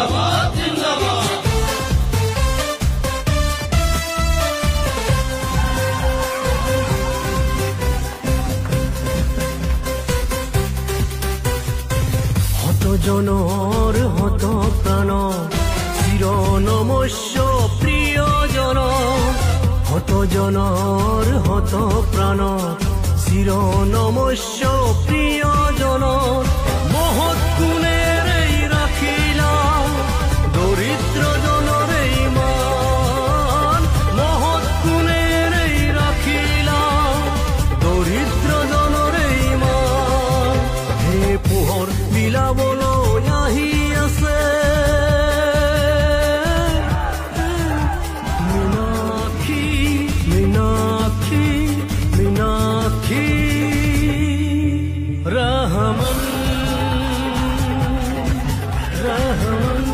জিন্দাবাদ জিন্দাবাদ হত জনৰ হত প্ৰাণ চিৰ নমস্য প্ৰিয়জন হত জনৰ হত প্ৰাণ চিৰ নমস্য প্ৰিয়জন মহৎ গুণেৰে ৰাখিলা দৰিদ্ৰ জনৰে মান মহৎ গুণেৰে ৰাখিলা দৰিদ্ৰ জনৰে মান হে পোহৰ বিলাবলৈ আহি আছে মীনাক্ষী মীনাক্ষী মীনাক্ষী ৰহমান ৰহমান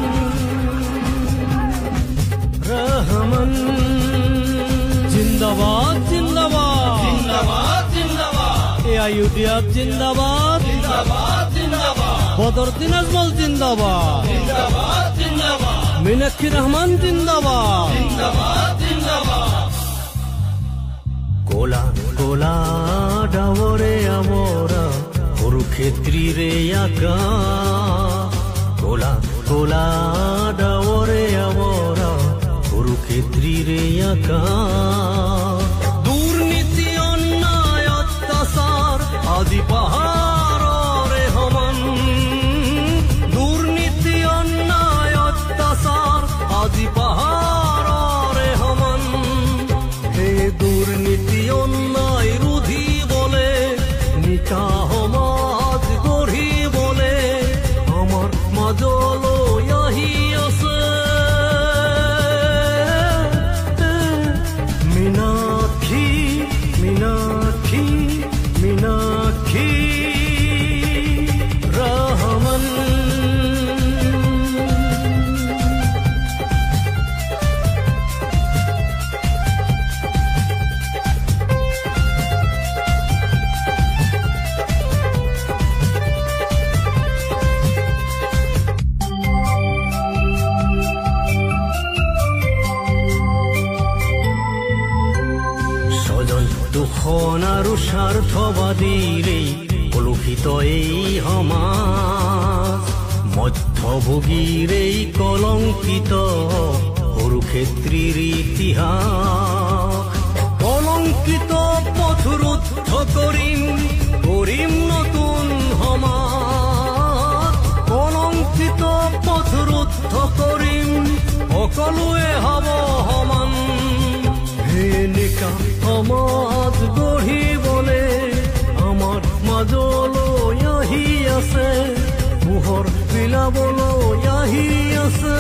ৰহমান জিন্দাবাদ জিন্দাবাদ জিন্দাবাদ জিন্দাবাদ এ আইইউডিএফ জিন্দাবাদ জিন্দাবাদ জিন্দাবাদ বদর দিন আজমল জিন্দাবাদ জিন্দাবাদ জিন্দাবাদ মীনাক্ষী রহমান জিন্দাবাদ জিন্দাবাদ জিন্দাবাদ কোলা কোলা ডাৱৰে আমৰা কুৰুক্ষেত্ৰীৰে আকা কোলা কোলা ডাৱৰে আমৰা কুৰুক্ষেত্ৰীৰে আকা দুৰ্নীতি অন্যায় অত্যাচাৰ আদি পাহাৰৰে সমান দুৰ্নীতি অন্যায় অত্যাচাৰ আদি পাহাৰৰে সমান হে দুৰ্নীতি অন্যায় ৰুধিবলে নিকা সমাজ গঢ়িবলে আমাৰ মাজলৈ আহি আছে মীনাক্ষী মীনাক্ষী মীনাক্ষী ৰহমান স্বজন দুখন আৰু স্বাৰ্থবাদীৰে কলুষিত এই সমাজ মধ্যভোগীৰে কলংকিত কুৰুক্ষেত্ৰীৰ ইতিহাস কলংকিত পথ ৰুদ্ধ কৰিম কৰিম নতুন সমাজ কলংকিত পথ ৰুদ্ধ কৰিম সকলোৱে হ'ব সমান হে নিকা সমাজ গঢ়িবলে আমাৰ মাজলৈ আহি আছে পোহৰ বিলাবলৈ আহি আছে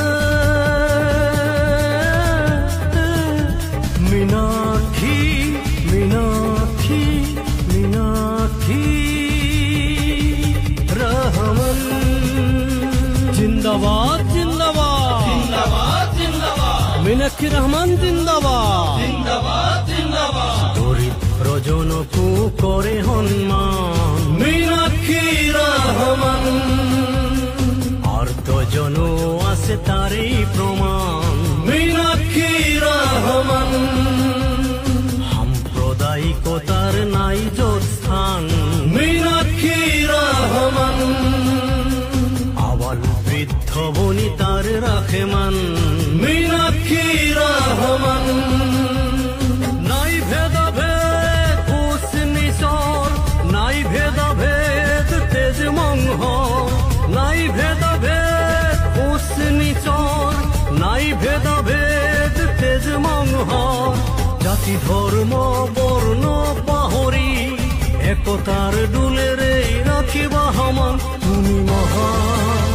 মীনাক্ষী মীনাক্ষী মীনাক্ষী ৰহমান জিন্দাবাদ জিন্দাবাদ জিন্দাবাদ জিন্দাবাদ মীনাক্ষী ৰহমান জিন্দাবাদ জিন্দাবাদ জিন্দাবাদ দৰিদ্ৰজনকো কৰে সন্মান মীনাক্ষী ৰহমান আৰ্তজনো আছে তাৰেই প্ৰমাণ মীনাক্ষী ৰহমান সাম্প্ৰদায়িকতাৰ নাই য'ত স্থান মীনাক্ষী ৰহমান আবাল বৃদ্ধ বনিতাৰ ৰাখে মান মীনাক্ষী ৰহমান নাই ভেদাভেদ উচ্চ নিচৰ নাই ভেদাভেদ তেজ মংহ নাই ভেদাভেদ উচ্চ নিচৰ নাই ভেদাভেদ তেজ মংহ জাতি ধৰ্ম বৰ্ণ পাহৰি একতাৰ দোলেৰে ৰাখিবা সমান তুমি মহান